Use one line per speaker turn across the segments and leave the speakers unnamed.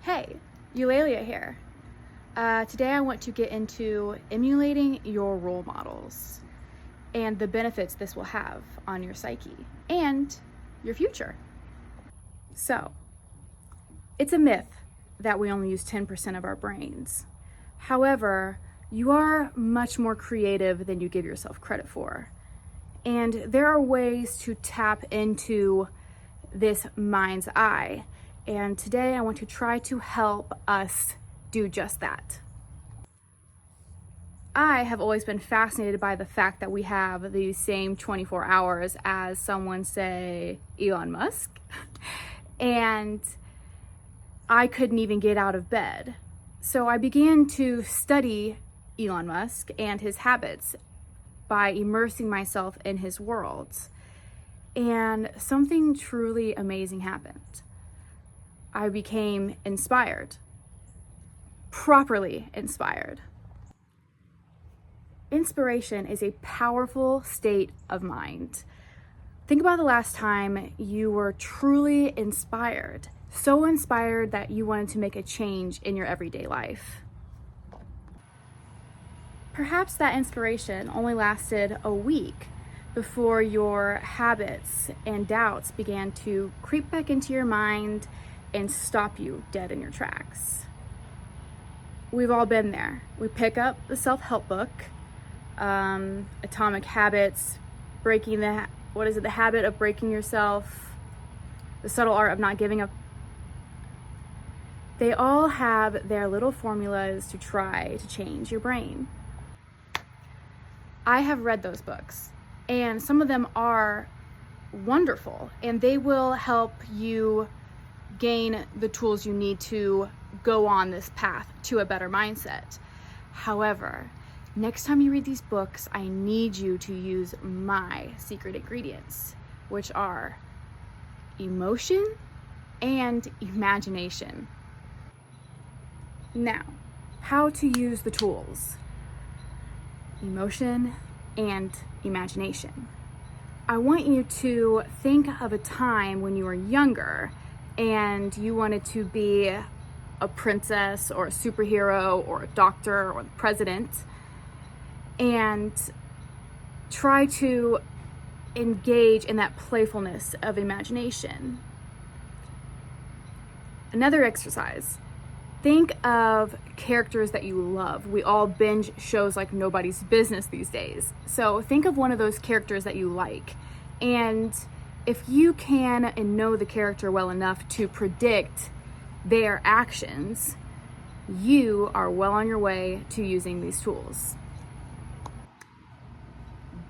Hey, Eulalia here. Today I want to get into emulating your role models and the benefits this will have on your psyche and your future. So, it's a myth that we only use 10% of our brains. However, you are much more creative than you give yourself credit for. And there are ways to tap into this mind's eye. And today I want to try to help us do just that. I have always been fascinated by the fact that we have the same 24 hours as someone, say, Elon Musk. And I couldn't even get out of bed. So I began to study Elon Musk and his habits by immersing myself in his world. And something truly amazing happened. I became inspired, properly inspired. Inspiration is a powerful state of mind. Think about the last time you were truly inspired, so inspired that you wanted to make a change in your everyday life. Perhaps that inspiration only lasted a week before your habits and doubts began to creep back into your mind and stop you dead in your tracks. We've all been there. We pick up the self-help book, Atomic Habits, the habit of breaking yourself, The Subtle Art of Not Giving Up. They all have their little formulas to try to change your brain. I have read those books, and some of them are wonderful, and they will help you gain the tools you need to go on this path to a better mindset. However, next time you read these books, I need you to use my secret ingredients, which are emotion and imagination. Now, how to use the tools: emotion and imagination. I want you to think of a time when you were younger and you wanted to be a princess or a superhero or a doctor or the president, and try to engage in that playfulness of imagination. Another exercise: think of characters that you love. We all binge shows like nobody's business these days. So think of one of those characters that you like. And if you can and know the character well enough to predict their actions, you are well on your way to using these tools.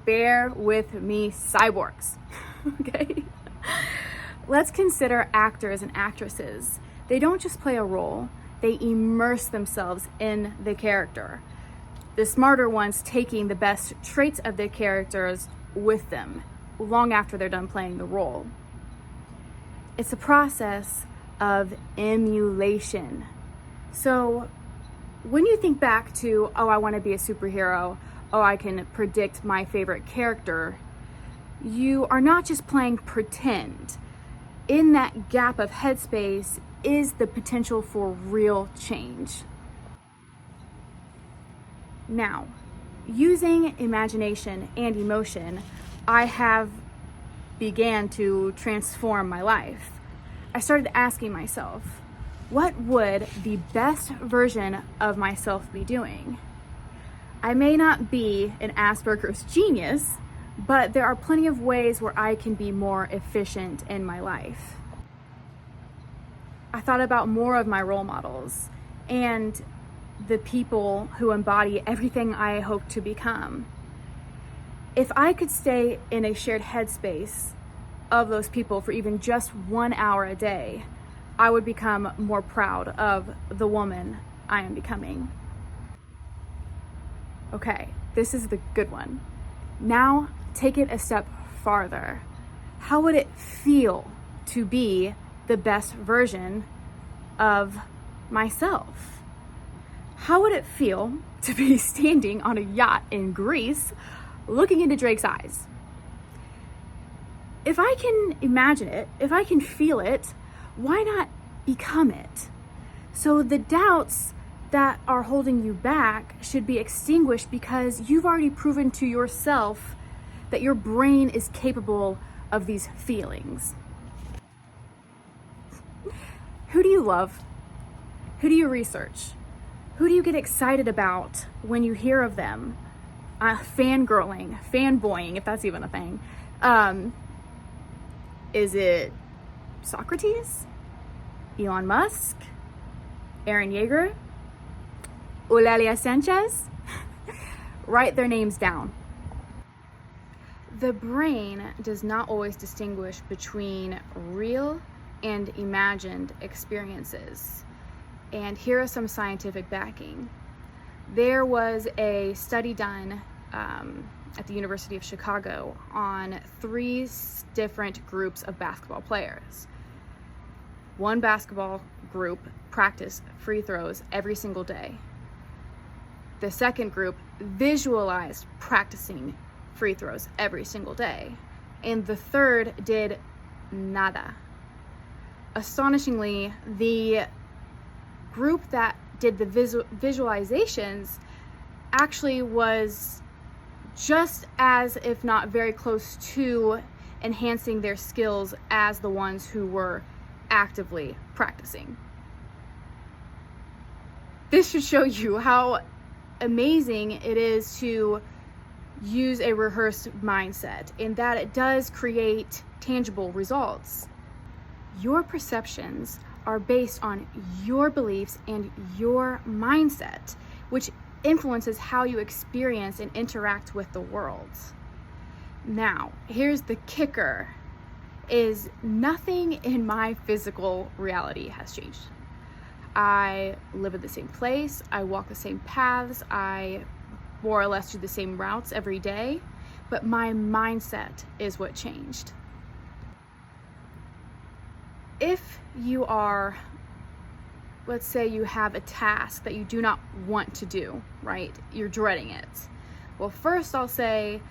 Bear with me, cyborgs. Okay? Let's consider actors and actresses. They don't just play a role, they immerse themselves in the character. The smarter ones taking the best traits of their characters with them long after they're done playing the role. It's a process of emulation. So when you think back to, oh, I want to be a superhero, oh, I can predict my favorite character, you are not just playing pretend. In that gap of headspace is the potential for real change. Now, using imagination and emotion, I have began to transform my life. I started asking myself, what would the best version of myself be doing? I may not be an Asperger's genius, but there are plenty of ways where I can be more efficient in my life. I thought about more of my role models and the people who embody everything I hope to become. If I could stay in a shared headspace of those people for even just 1 hour a day, I would become more proud of the woman I am becoming. Okay, this is the good one. Now take it a step farther. How would it feel to be the best version of myself? How would it feel to be standing on a yacht in Greece looking into Drake's eyes? If I can imagine it, if I can feel it, why not become it? So the doubts that are holding you back should be extinguished because you've already proven to yourself that your brain is capable of these feelings. Who do you love? Who do you research? Who do you get excited about when you hear of them? Fangirling, fanboying, if that's even a thing. Is it Socrates? Elon Musk? Eren Yeager? Eulalia Sanchez? Write their names down. The brain does not always distinguish between real and imagined experiences. And here are some scientific backing. There was a study done at the University of Chicago on 3 different groups of basketball players. One basketball group practiced free throws every single day. The second group visualized practicing free throws every single day. And the third did nada. Astonishingly, the group that did the visualizations actually was just as, if not very close to, enhancing their skills as the ones who were actively practicing. This should show you how amazing it is to use a rehearsed mindset, in that it does create tangible results. Your perceptions are based on your beliefs and your mindset, which influences how you experience and interact with the world. Now, here's the kicker, is nothing in my physical reality has changed. I live in the same place, I walk the same paths, I more or less do the same routes every day, but my mindset is what changed. If you are, let's say you have a task that you do not want to do, right? You're dreading it. Well, first I'll say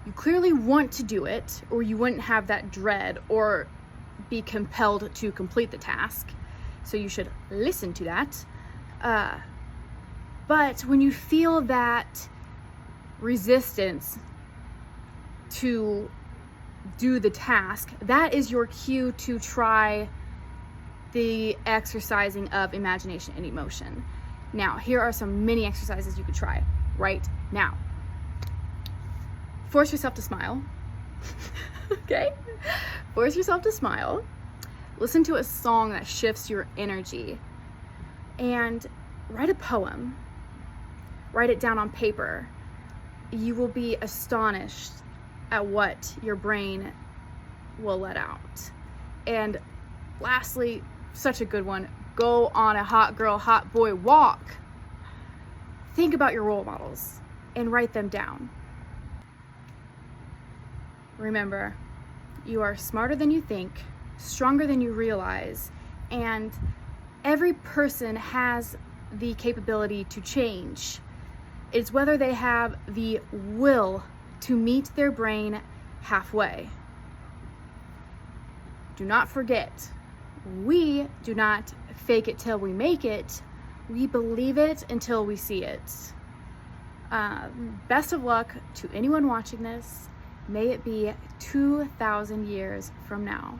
you clearly want to do it, or you wouldn't have that dread or be compelled to complete the task. So you should listen to that. But when you feel that resistance to do the task, that is your cue to try the exercising of imagination and emotion. Now, here are some mini exercises you could try right now. Force yourself to smile. Okay? Force yourself to smile. Listen to a song that shifts your energy. And write a poem. Write it down on paper. You will be astonished at what your brain will let out. And lastly, such a good one, go on a hot girl, hot boy walk. Think about your role models and write them down. Remember, you are smarter than you think, stronger than you realize, and every person has the capability to change. It's whether they have the will to meet their brain halfway. Do not forget, we do not fake it till we make it. We believe it until we see it. Best of luck to anyone watching this. May it be 2,000 years from now.